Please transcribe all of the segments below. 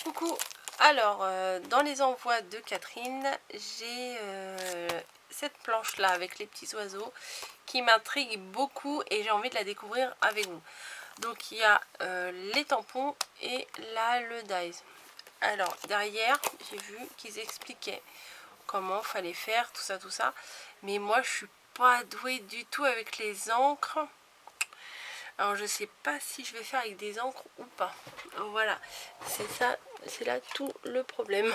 Coucou. Alors, dans les envois de Catherine, j'ai cette planche là avec les petits oiseaux qui m'intrigue beaucoup et j'ai envie de la découvrir avec vous. Donc il y a les tampons et là le dies. Alors derrière, j'ai vu qu'ils expliquaient comment fallait faire tout ça, mais moi je suis pas douée du tout avec les encres. Alors je sais pas si je vais faire avec des encres ou pas. Voilà, c'est ça, c'est là tout le problème.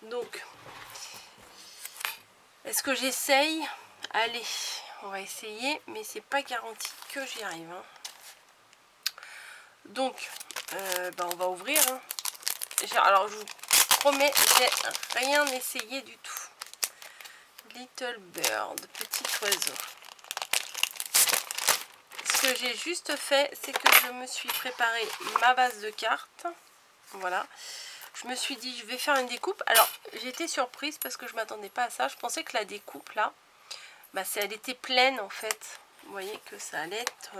Donc, est-ce que j'essaye? Allez, on va essayer, mais c'est pas garanti que j'y arrive. Hein. Donc, on va ouvrir. Hein. Alors je vous promets, j'ai rien essayé du tout. Little Bird, petit oiseau. Ce que j'ai juste fait, c'est que je me suis préparé ma base de cartes. Voilà. Je me suis dit, je vais faire une découpe. Alors, j'ai été surprise parce que je ne m'attendais pas à ça. Je pensais que la découpe, là, elle était pleine, en fait. Vous voyez que ça allait être...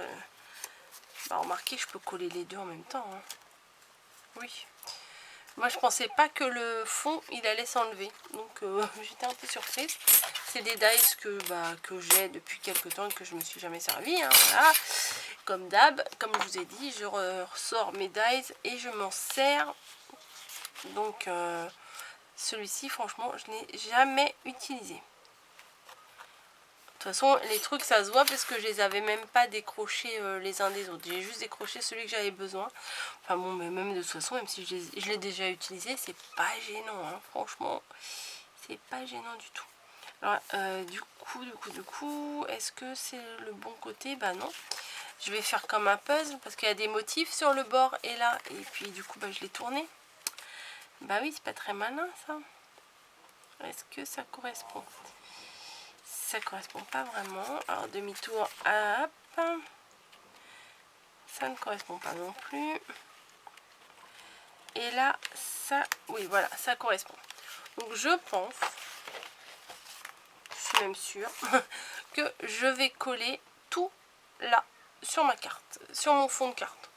remarquez, je peux coller les deux en même temps. Hein. Oui. Moi, je pensais pas que le fond, il allait s'enlever. Donc, j'étais un peu surprise. C'est des dies que j'ai depuis quelques temps et que je ne me suis jamais servi. Hein, voilà. Comme d'hab, comme je vous ai dit, je ressors mes dies et je m'en sers. Donc, celui-ci, franchement, je n'ai jamais utilisé. De toute façon, les trucs, ça se voit parce que je les avais même pas décrochés les uns des autres. J'ai juste décroché celui que j'avais besoin. Enfin bon, mais même de toute façon, même si je l'ai déjà utilisé, c'est pas gênant. Hein. Franchement, c'est pas gênant du tout. Alors, du coup, est-ce que c'est le bon côté? Bah non. Je vais faire comme un puzzle parce qu'il y a des motifs sur le bord et là. Et puis, du coup, je l'ai tourné. Bah oui, c'est pas très malin, ça. Est-ce que ça correspond? Ça correspond pas vraiment. Alors, demi-tour, hop. Ça ne correspond pas non plus. Et là, ça, oui, voilà, ça correspond. Donc, je pense, je suis même sûre, que je vais coller tout là, sur ma carte, sur mon fond de carte.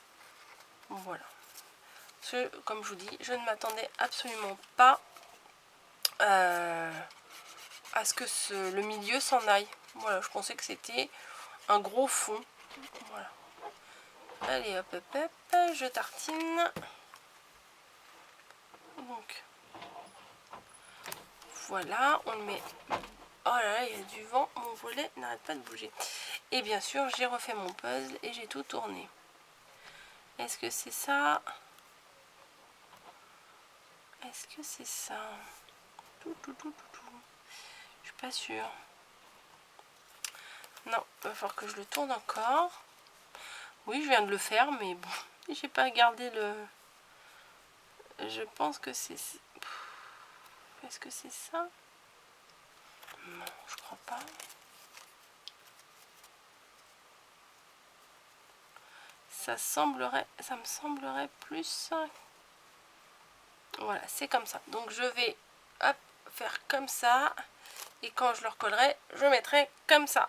Voilà. Comme je vous dis, je ne m'attendais absolument pas à ce que le milieu s'en aille. Voilà, je pensais que c'était un gros fond. Voilà. Allez, hop, hop, hop, je tartine. Donc, voilà, on le met... Oh là là, il y a du vent, mon volet n'arrête pas de bouger. Et bien sûr, j'ai refait mon puzzle et j'ai tout tourné. Est-ce que c'est ça? Est-ce que c'est ça? Je suis pas sûre. Non, il va falloir que je le tourne encore. Oui, je viens de le faire, mais bon, j'ai pas gardé le... Je pense que c'est... Est-ce que c'est ça? Non, je crois pas. Ça me semblerait plus... Voilà, c'est comme ça. Donc je vais hop, faire comme ça. Et quand je le recollerai, je mettrai comme ça.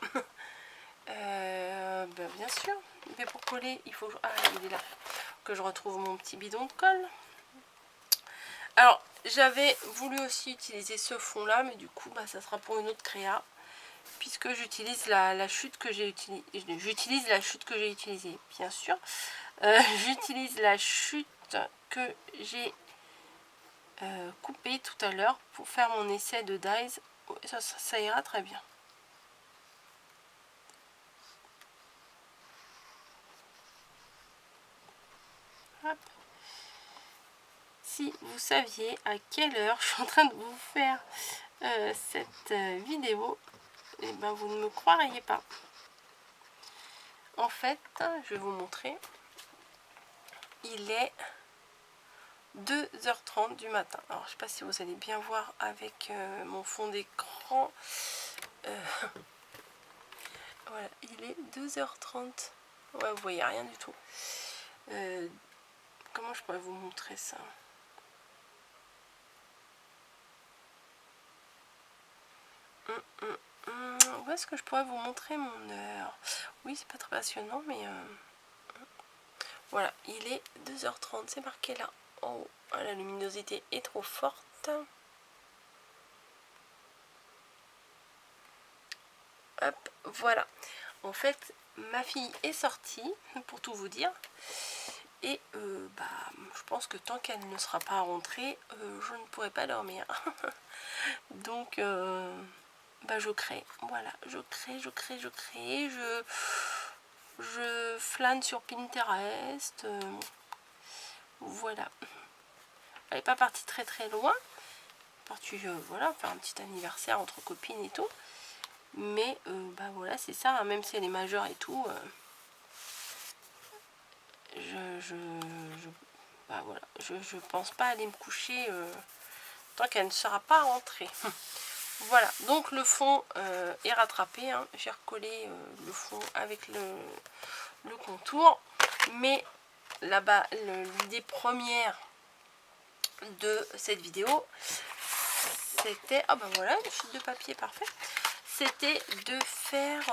Bien sûr. Mais pour coller, il faut... Ah, il est là. Que je retrouve mon petit bidon de colle. Alors, j'avais voulu aussi utiliser ce fond-là. Mais du coup, ça sera pour une autre créa. Puisque j'utilise la chute que j'ai utilisée. J'utilise la chute que j'ai utilisée, bien sûr. J'utilise la chute que j'ai coupée tout à l'heure pour faire mon essai de dies. Ça ira très bien. Hop. Si vous saviez à quelle heure je suis en train de vous faire cette vidéo, et vous ne me croiriez pas. En fait, je vais vous montrer. Il est 2h30 du matin. Alors, je ne sais pas si vous allez bien voir avec mon fond d'écran. Voilà, il est 2h30. Ouais, vous voyez rien du tout. Comment je pourrais vous montrer ça? Où est-ce que je pourrais vous montrer mon heure? Oui, c'est pas très passionnant, mais voilà, il est 2h30, c'est marqué là. Oh, la luminosité est trop forte. Hop, voilà. En fait, ma fille est sortie, pour tout vous dire. Et je pense que tant qu'elle ne sera pas rentrée, je ne pourrai pas dormir. Donc, je crée. Voilà, je crée. Je flâne sur Pinterest. Voilà. Elle n'est pas partie très très loin. Partie, voilà, faire un petit anniversaire entre copines et tout. Mais, voilà, c'est ça. Hein, même si elle est majeure et tout. Voilà, je pense pas aller me coucher tant qu'elle ne sera pas rentrée. Voilà, donc le fond est rattrapé, hein. J'ai recollé le fond avec le contour, mais là-bas l'idée première de cette vidéo c'était, voilà, une chute de papier, parfait, c'était de faire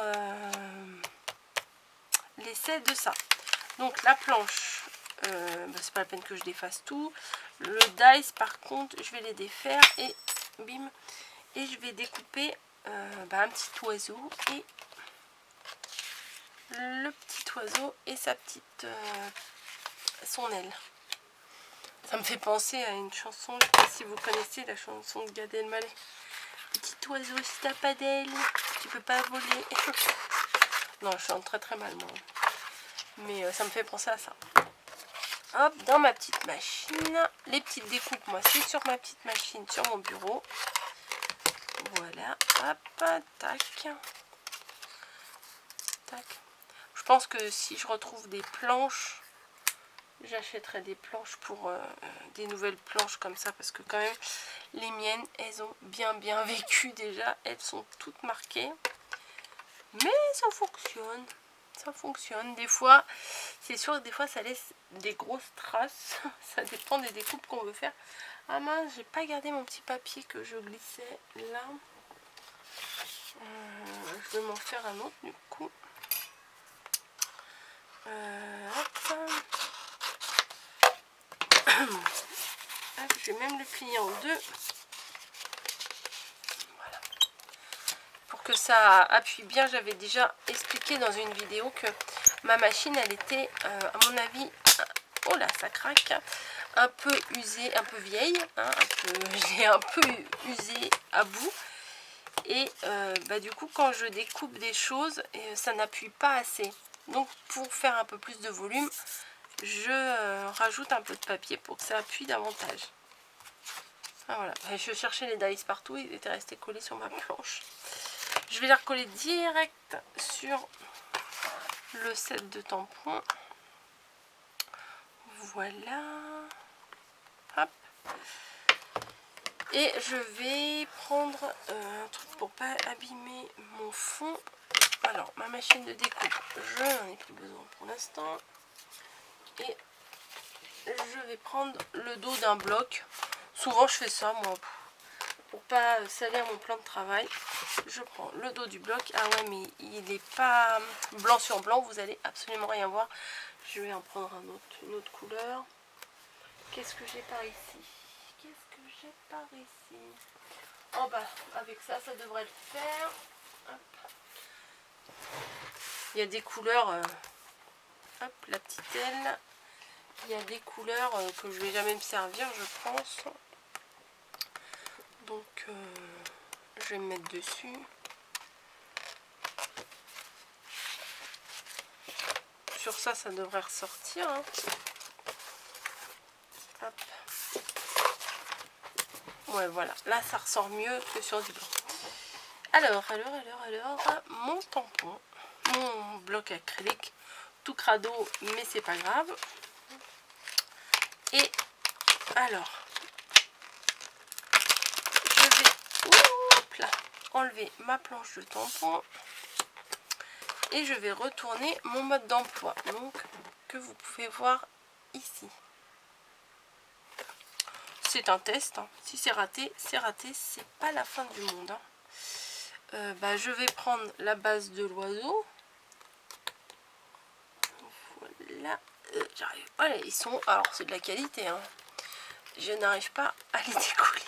l'essai de ça. Donc la planche, c'est pas la peine que je défasse tout. Le dice par contre je vais les défaire et bim, et je vais découper un petit oiseau et le petit oiseau et sa petite son aile. Ça me fait penser à une chanson, je sais pas si vous connaissez la chanson de Gad Elmaleh. Petit oiseau, si t'as pas d'aile, tu peux pas voler. Non, je chante très très mal moi, mais ça me fait penser à ça. Hop, dans ma petite machine, les petites découpes, moi c'est sur ma petite machine, sur mon bureau. Voilà, hop, tac, tac. Je pense que si je retrouve des planches, j'achèterai des planches pour des nouvelles planches comme ça, parce que quand même les miennes, elles ont bien vécu déjà, elles sont toutes marquées. Mais ça fonctionne. Ça fonctionne. Des fois, c'est sûr que des fois ça laisse des grosses traces. Ça dépend des découpes qu'on veut faire. Ah mince, j'ai pas gardé mon petit papier que je glissais là. Je vais m'en faire un autre du coup. Hop. Hop, je vais même le plier en deux. Voilà. Pour que ça appuie bien, j'avais déjà expliqué dans une vidéo que ma machine, elle était, à mon avis, oh là, ça craque, un peu usée, un peu vieille, hein, j'ai un peu usé à bout. Et du coup, quand je découpe des choses, ça n'appuie pas assez. Donc, pour faire un peu plus de volume, je rajoute un peu de papier pour que ça appuie davantage. Ah, voilà. Et je cherchais les dice partout, ils étaient restés collés sur ma planche. Je vais les recoller direct sur le set de tampons. Voilà. Hop. Et je vais prendre un truc pour pas abîmer mon fond. Alors, ma machine de découpe, je n'en ai plus besoin pour l'instant. Et je vais prendre le dos d'un bloc. Souvent, je fais ça, moi, pour pas salir mon plan de travail. Je prends le dos du bloc. Ah ouais, mais il n'est pas blanc sur blanc. Vous allez absolument rien voir. Je vais en prendre une autre couleur. Qu'est-ce que j'ai par ici? Qu'est-ce que j'ai par ici? En bas, avec ça, ça devrait le faire. Hop. Il y a des couleurs, hop, la petite aile. Il y a des couleurs que je vais jamais me servir, je pense. Donc, je vais me mettre dessus. Sur ça, ça devrait ressortir. Hein. Hop. Ouais, voilà. Là, ça ressort mieux que sur du blanc. Alors, mon tampon, mon bloc acrylique, tout crado, mais c'est pas grave. Et alors, je vais enlever ma planche de tampon et je vais retourner mon mode d'emploi, donc que vous pouvez voir ici. C'est un test, hein. Si c'est raté, c'est pas la fin du monde. Hein. Je vais prendre la base de l'oiseau. Voilà, j'arrive. Voilà, ils sont. Alors c'est de la qualité. Hein. je n'arrive pas à les décoller.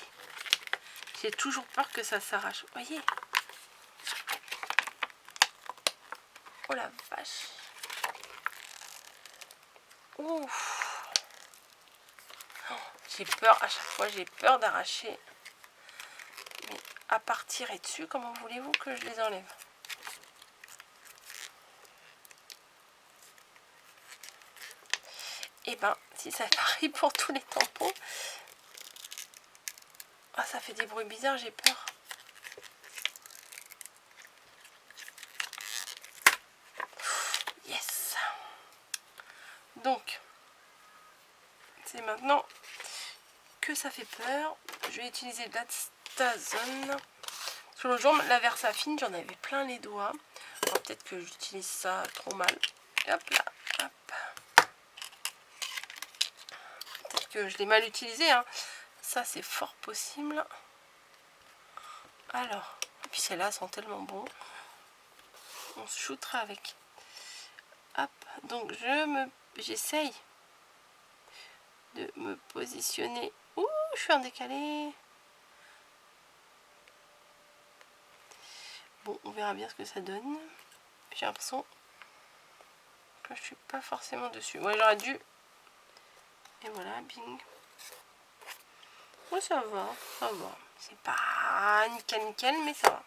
J'ai toujours peur que ça s'arrache. Vous voyez? Oh la vache. Ouf. Oh, j'ai peur, à chaque fois j'ai peur d'arracher. Mais à part tirer dessus, comment voulez-vous que je les enlève? Et ben, si ça pareil pour tous les tampons. Ah, ça fait des bruits bizarres, j'ai peur. Yes. Donc, c'est maintenant que ça fait peur. Je vais utiliser de l'Astazone. Sur le jour, la Versafine, j'en avais plein les doigts. Peut-être que j'utilise ça trop mal. Hop là, hop. Peut-être que je l'ai mal utilisé, hein. Ça, c'est fort possible. Alors, et puis celles-là sont tellement bons. On se shootera avec. Hop, donc j'essaye de me positionner. Ouh, je suis en décalé. Bon, on verra bien ce que ça donne. J'ai l'impression que je suis pas forcément dessus. Ouais, j'aurais dû. Et voilà, bing. Ouais, ça va, ça va. C'est pas nickel nickel, mais ça va.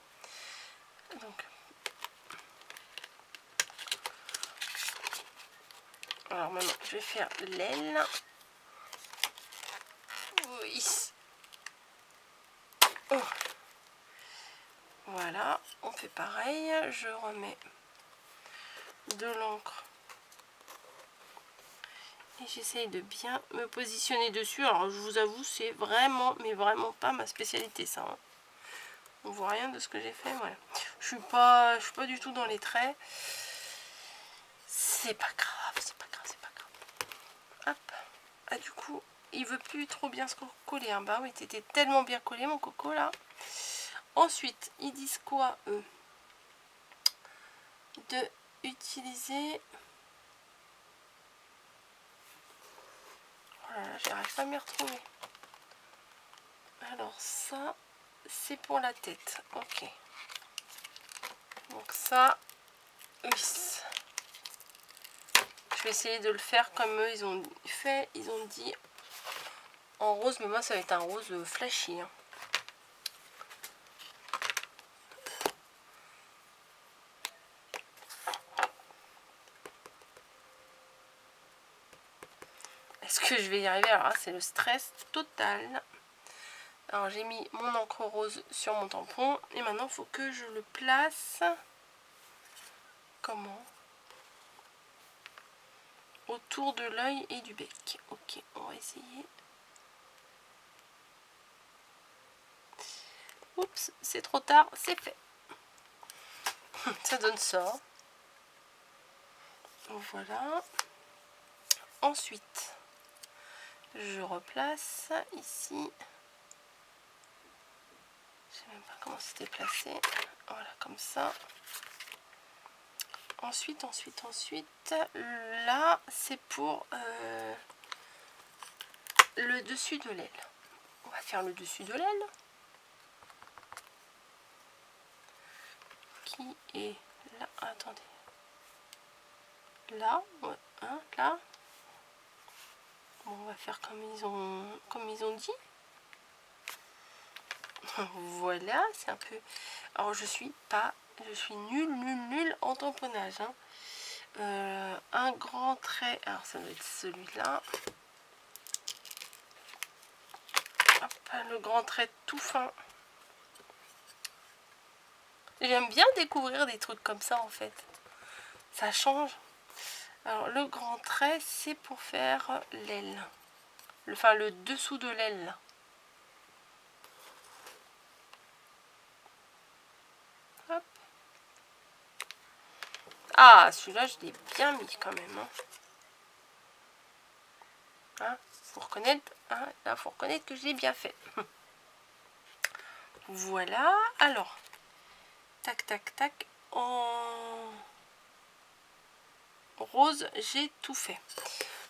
Donc, alors maintenant, je vais faire l'aile. Oui. Oh. Voilà, on fait pareil. Je remets de l'encre. Et j'essaye de bien me positionner dessus. Alors, je vous avoue, c'est vraiment, mais vraiment pas ma spécialité, ça. Hein. On voit rien de ce que j'ai fait. Voilà. Je suis pas du tout dans les traits. C'est pas grave, c'est pas grave, c'est pas grave. Hop. Ah, du coup, il veut plus trop bien se coller. Hein. Bah oui, t'étais tellement bien collé, mon coco, là. Ensuite, ils disent quoi, eux? De utiliser... Oh là là, j'arrive pas à m'y retrouver. Alors ça, c'est pour la tête. Ok. Donc ça, oui. Je vais essayer de le faire comme eux, ils ont fait. Ils ont dit en rose, mais moi ça va être un rose flashy. Hein. Est-ce que je vais y arriver? Alors là, c'est le stress total. Alors j'ai mis mon encre rose sur mon tampon. Et maintenant, il faut que je le place. Comment? Autour de l'œil et du bec. Ok, on va essayer. Oups, c'est trop tard, c'est fait. Ça donne ça. Voilà. Ensuite, je replace ici. Je sais même pas comment c'était placé. Voilà, comme ça. Ensuite, là, c'est pour le dessus de l'aile. On va faire le dessus de l'aile. Qui est là? Attendez. Là, ouais, hein, là. Bon, on va faire comme ils ont dit. Voilà, c'est un peu... Alors, je suis nulle en tamponnage. Hein. Un grand trait, alors ça doit être celui-là. Le grand trait tout fin. J'aime bien découvrir des trucs comme ça en fait. Ça change. Alors le grand trait, c'est pour faire l'aile. Enfin le dessous de l'aile. Hop. Ah, celui-là, je l'ai bien mis quand même. Hein. Hein, faut reconnaître, hein, là, faut reconnaître que je l'ai bien fait. Voilà. Alors, tac, tac, tac. En rose, j'ai tout fait.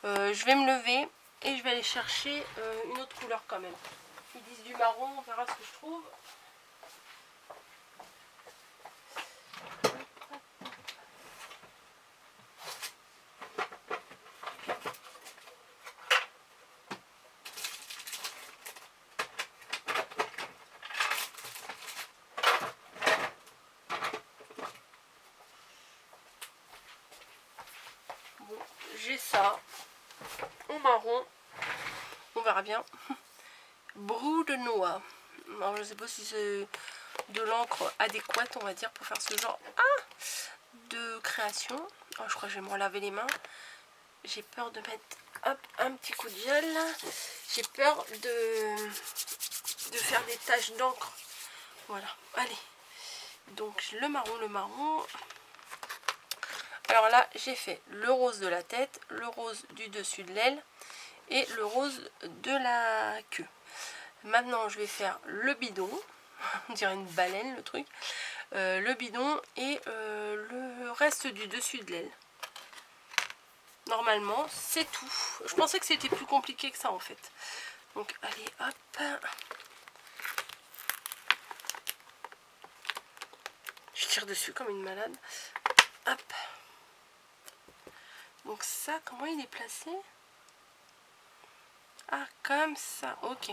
Je vais me lever. Et je vais aller chercher une autre couleur quand même. Ils disent du marron, on verra ce que je trouve. Bon, j'ai ça en marron, on verra bien. Brou de noix. Alors je sais pas si c'est de l'encre adéquate, on va dire, pour faire ce genre de création. Oh, je crois que je vais me relaver les mains. J'ai peur de mettre hop, un petit coup de gel. J'ai peur de faire des taches d'encre. Voilà, allez. Donc le marron. Alors là, j'ai fait le rose de la tête, le rose du dessus de l'aile et le rose de la queue. Maintenant, je vais faire le bidon. On dirait une baleine le truc. Le bidon et le reste du dessus de l'aile. Normalement, c'est tout. Je pensais que c'était plus compliqué que ça en fait. Donc, allez, hop. Je tire dessus comme une malade. Hop. Donc ça, comment il est placé? Ah, comme ça. Ok.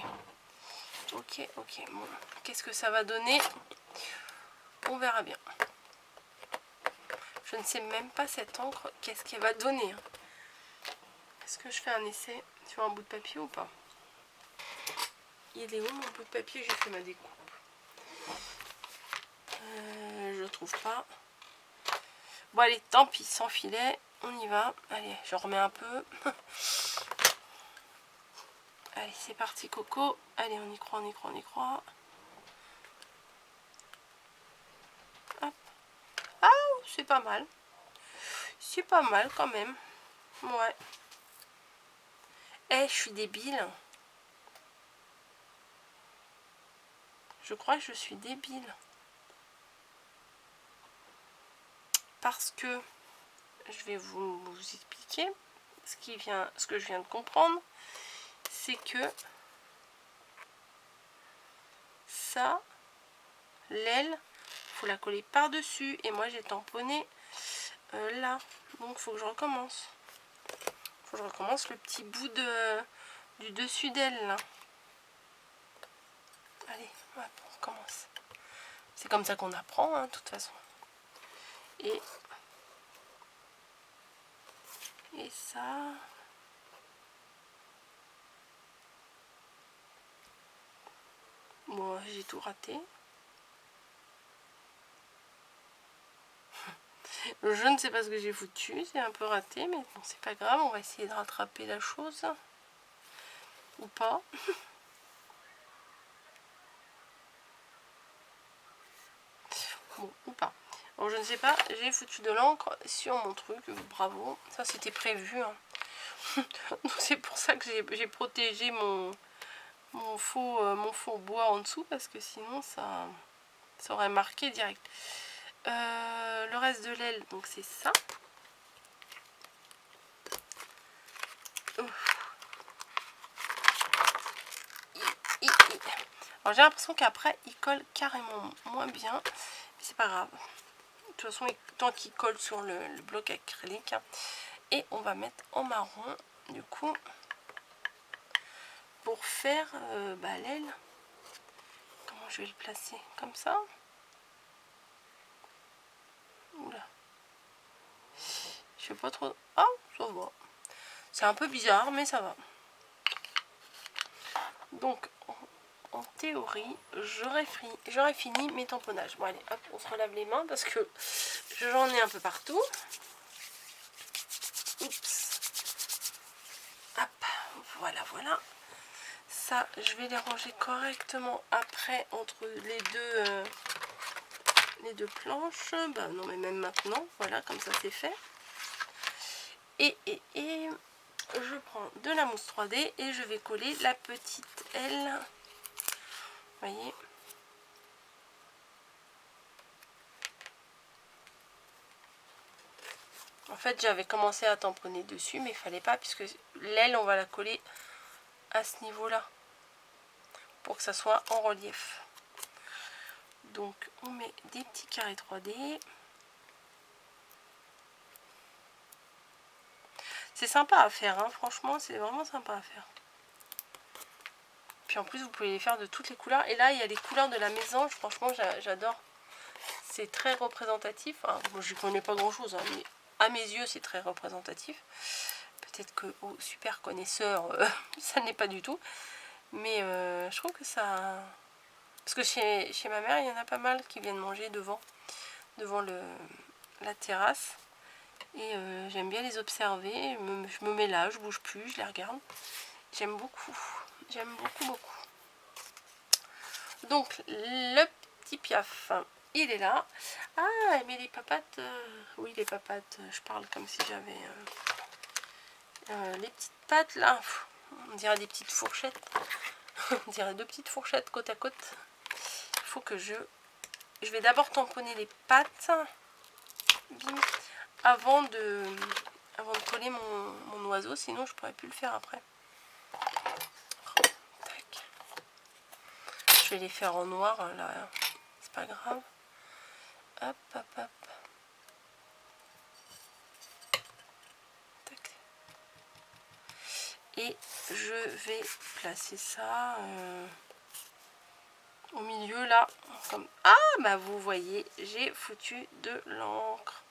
Ok. Bon, qu'est-ce que ça va donner? On verra bien. Je ne sais même pas cette encre, qu'est-ce qu'elle va donner. Est-ce que je fais un essai sur un bout de papier ou pas? Il est où mon bout de papier? J'ai fait ma découpe. Je le trouve pas. Bon allez, tant pis, sans filet, on y va. Allez, je remets un peu. Allez, c'est parti Coco. Allez, on y croit. Hop. Ah, c'est pas mal. C'est pas mal quand même. Ouais. Eh, je suis débile. Je crois que je suis débile. Parce que je vais vous expliquer ce que je viens de comprendre. C'est que ça, l'aile, faut la coller par dessus et moi j'ai tamponné là, donc faut que je recommence. Le petit bout du dessus d'aile là. Allez, hop, on recommence. C'est comme ça qu'on apprend hein, de toute façon. Et ça. Bon, j'ai tout raté. Je ne sais pas ce que j'ai foutu, c'est un peu raté, mais bon, c'est pas grave, on va essayer de rattraper la chose. Ou pas. Bon, ou pas. Alors, je ne sais pas, j'ai foutu de l'encre sur mon truc, bravo, ça c'était prévu. Hein. Donc c'est pour ça que j'ai protégé mon faux bois en dessous, parce que sinon ça aurait marqué direct. Le reste de l'aile, donc c'est ça. Alors j'ai l'impression qu'après il colle carrément moins bien, mais c'est pas grave. De toute façon, tant qu'il colle sur le bloc acrylique. Et on va mettre en marron du coup pour faire l'aile. Comment je vais le placer? Comme ça? Oula. Je sais pas trop. Ah, ça va. C'est un peu bizarre, mais ça va. Donc, en théorie, j'aurais fini mes tamponnages. Bon, allez, hop, on se relave les mains parce que j'en ai un peu partout. Oups. Hop, voilà. Ça, je vais les ranger correctement après entre les deux planches. Bah non, mais même maintenant, voilà, comme ça c'est fait. Et je prends de la mousse 3D et je vais coller la petite aile. Vous voyez? En fait, j'avais commencé à tamponner dessus, mais il fallait pas, puisque l'aile, on va la coller à ce niveau-là, pour que ça soit en relief. Donc, on met des petits carrés 3D. C'est sympa à faire, hein. Franchement, c'est vraiment sympa à faire. Puis en plus, vous pouvez les faire de toutes les couleurs. Et là, il y a les couleurs de la mésange. Franchement, j'adore. C'est très représentatif. Enfin, moi, je ne connais pas grand-chose, hein, mais à mes yeux, c'est très représentatif. Peut-être que aux super connaisseurs, ça n'est pas du tout. Mais je trouve que ça... Parce que chez ma mère, il y en a pas mal qui viennent manger devant la terrasse. Et j'aime bien les observer. Je me mets là, je bouge plus, je les regarde. J'aime beaucoup. J'aime beaucoup, beaucoup. Donc, le petit Piaf, il est là. Ah, mais les papates... oui, les papates, je parle comme si j'avais... les petites pattes, là, on dirait des petites fourchettes. On dirait deux petites fourchettes côte à côte. Il faut que je vais d'abord tamponner les pattes. Bim. Avant de coller mon oiseau, sinon je pourrais plus le faire après. Tac. Je vais les faire en noir, là, c'est pas grave. Hop, hop, hop. Tac. Et je vais placer ça au milieu là. Comme... Ah, bah vous voyez, j'ai foutu de l'encre.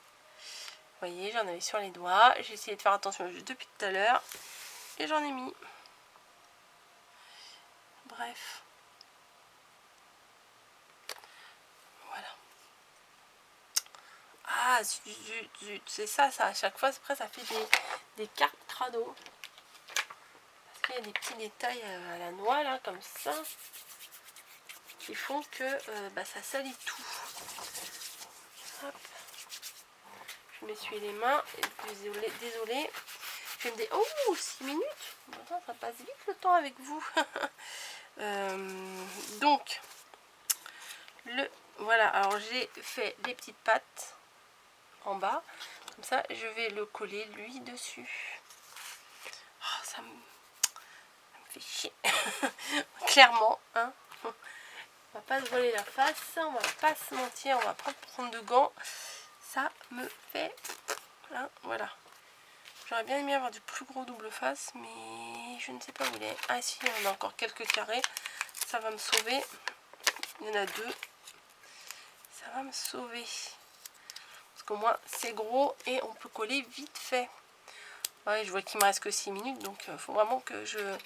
Vous voyez, j'en avais sur les doigts. J'ai essayé de faire attention juste depuis tout à l'heure. Et j'en ai mis. Bref. Voilà. Ah, zut. C'est ça, à chaque fois, après, ça fait des cartes crado. Parce qu'il y a des petits détails à la noix, là, comme ça. Qui font que bah, ça salit tout. Hop. Je m'essuie les mains. Désolée. Je me dis, oh, 6 minutes. Ça passe vite le temps avec vous. Donc, voilà. Alors, j'ai fait des petites pattes en bas. Comme ça, je vais le coller, lui, dessus. Oh, ça me fait chier. Clairement, hein. On va pas se voiler la face. On va pas se mentir. On va pas prendre de gants. Ça me fait... Hein, voilà. J'aurais bien aimé avoir du plus gros double face, mais je ne sais pas où il est. Ah si, on a encore quelques carrés. Ça va me sauver. Il y en a 2. Ça va me sauver. Parce qu'au moins, c'est gros et on peut coller vite fait. Ouais, je vois qu'il me reste que 6 minutes, donc il faut vraiment que je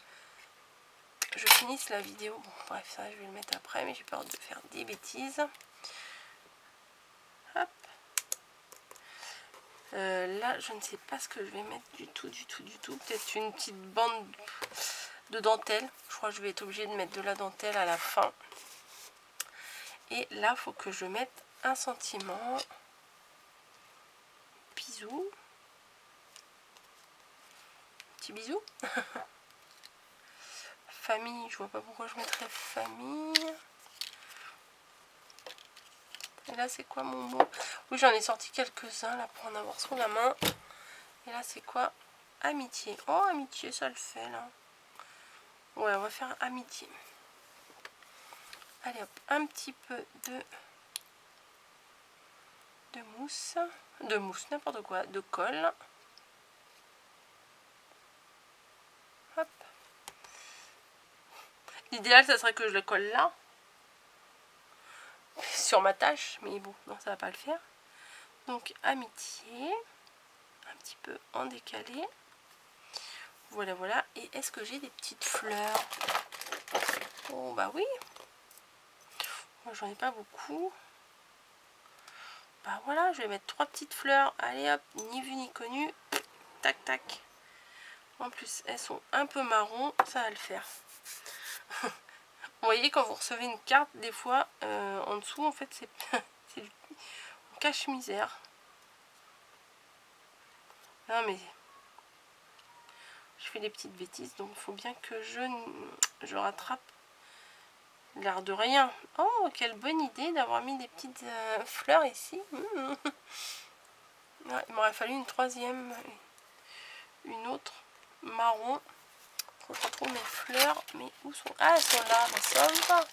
finisse la vidéo. Bon, bref, ça, je vais le mettre après, mais j'ai peur de faire des bêtises. Hop. Là, je ne sais pas ce que je vais mettre du tout. Peut-être une petite bande de dentelle. Je crois que je vais être obligée de mettre de la dentelle à la fin. Et là, il faut que je mette un sentiment. Bisous. Petit bisou. Famille, je vois pas pourquoi je mettrais famille. Et là, c'est quoi mon mot? Oui, j'en ai sorti quelques-uns là pour en avoir sous la main. Et là, c'est quoi? Amitié. Oh, amitié, ça le fait là. Ouais, on va faire amitié. Allez hop, un petit peu de mousse. De mousse, n'importe quoi. De colle. Hop. L'idéal, ça serait que je le colle là. Sur ma tâche. Mais bon, non, ça va pas le faire. Donc, amitié. Un petit peu en décalé. Voilà. Et est-ce que j'ai des petites fleurs? Oh, bah oui. Moi, j'en ai pas beaucoup. Bah voilà, je vais mettre 3 petites fleurs. Allez hop, ni vu ni connu. Tac, tac. En plus, elles sont un peu marron. Ça va le faire. Vous voyez, quand vous recevez une carte, des fois, en dessous, en fait, c'est du cache-misère. Non, mais... Je fais des petites bêtises, donc il faut bien que je rattrape l'air de rien. Oh, quelle bonne idée d'avoir mis des petites fleurs ici. Ouais, il m'aurait fallu une troisième, une autre marron. Faut que je retrouve mes fleurs. Mais où sont... Ah, elles sont là, bah, ça va.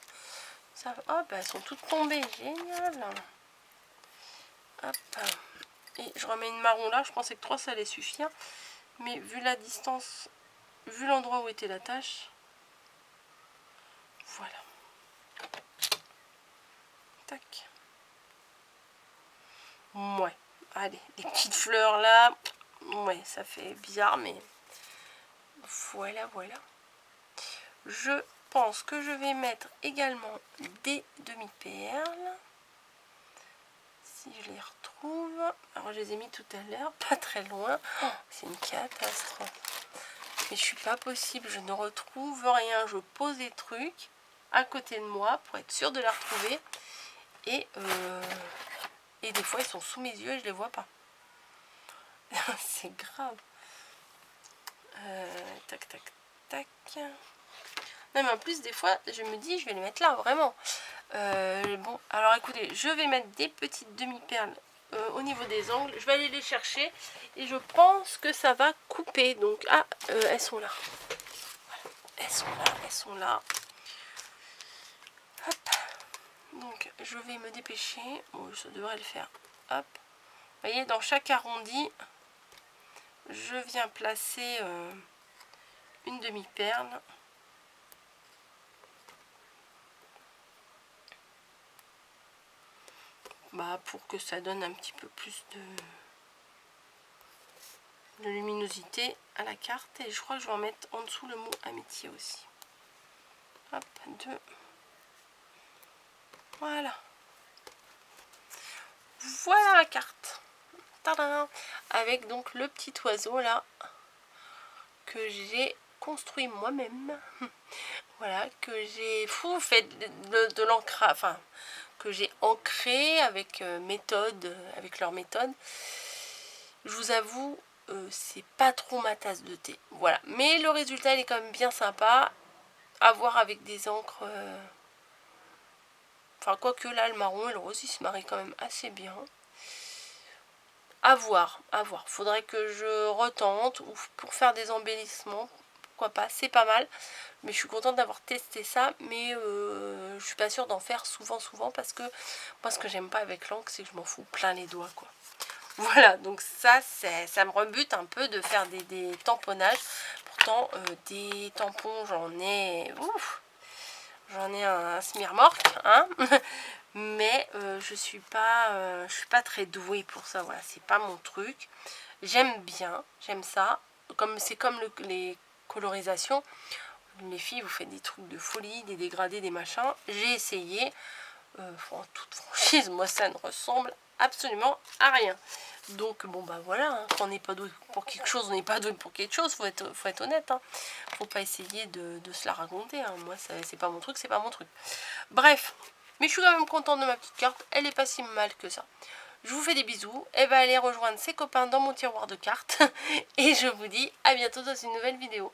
Ça... Oh, bah, elles sont toutes tombées, génial. Hop. Et je remets une marron là, je pensais que 3 ça allait suffire. Mais vu la distance, vu l'endroit où était la tache, voilà. Tac. Ouais. Allez, les petites fleurs là. Ouais, ça fait bizarre, mais voilà, voilà. Je pense que je vais mettre également des demi-perles. Si je les retrouve. Alors, je les ai mis tout à l'heure, pas très loin. Oh, c'est une catastrophe. Mais je suis pas possible, je ne retrouve rien. Je pose des trucs à côté de moi pour être sûre de les retrouver. Et des fois, ils sont sous mes yeux et je les vois pas. C'est grave. Tac, tac, tac. Non, mais en plus, des fois, je me dis, je vais les mettre là, vraiment. Bon, alors écoutez, je vais mettre des petites demi-perles au niveau des angles. Je vais aller les chercher et je pense que ça va couper. Donc, ah, elles sont là. Voilà. Elles sont là, elles sont là. Hop. Donc, je vais me dépêcher. Bon, ça devrait le faire. Hop. Vous voyez, dans chaque arrondi, je viens placer une demi-perle. Bah, pour que ça donne un petit peu plus de luminosité à la carte. Et je crois que je vais en mettre en dessous le mot amitié aussi. Hop, 2. Voilà. Voilà la carte. Tadam! Avec donc le petit oiseau là que j'ai construit moi-même. Voilà, que j'ai fait de l'ancrage, enfin que j'ai ancré avec avec leur méthode. Je vous avoue, c'est pas trop ma tasse de thé. Voilà, mais le résultat il est quand même bien sympa. À voir avec des encres. Enfin, quoique là, le marron et le rose, ils se marient quand même assez bien. À voir, à voir. Faudrait que je retente ou pour faire des embellissements. Pourquoi pas, c'est pas mal. Mais je suis contente d'avoir testé ça. Mais je suis pas sûre d'en faire souvent parce que moi, ce que j'aime pas avec l'encre, c'est que je m'en fous plein les doigts, quoi. Voilà, donc ça me rebute un peu de faire des tamponnages. Pourtant, des tampons, j'en ai... Ouf, j'en ai un smirmorque, hein. Mais je suis pas très douée pour ça. Voilà, c'est pas mon truc. J'aime bien, j'aime ça. C'est comme les colorisations. Les filles, vous faites des trucs de folie, des dégradés, des machins. J'ai essayé. En toute franchise, moi, ça ne ressemble absolument à rien. Donc, bon, bah voilà, hein, quand on n'est pas doué pour quelque chose, on n'est pas doué pour quelque chose, faut être honnête. Hein. Faut pas essayer de se la raconter. Hein. Moi, c'est pas mon truc, c'est pas mon truc. Bref, mais je suis quand même contente de ma petite carte. Elle est pas si mal que ça. Je vous fais des bisous. Elle va aller rejoindre ses copains dans mon tiroir de cartes. Et je vous dis à bientôt dans une nouvelle vidéo.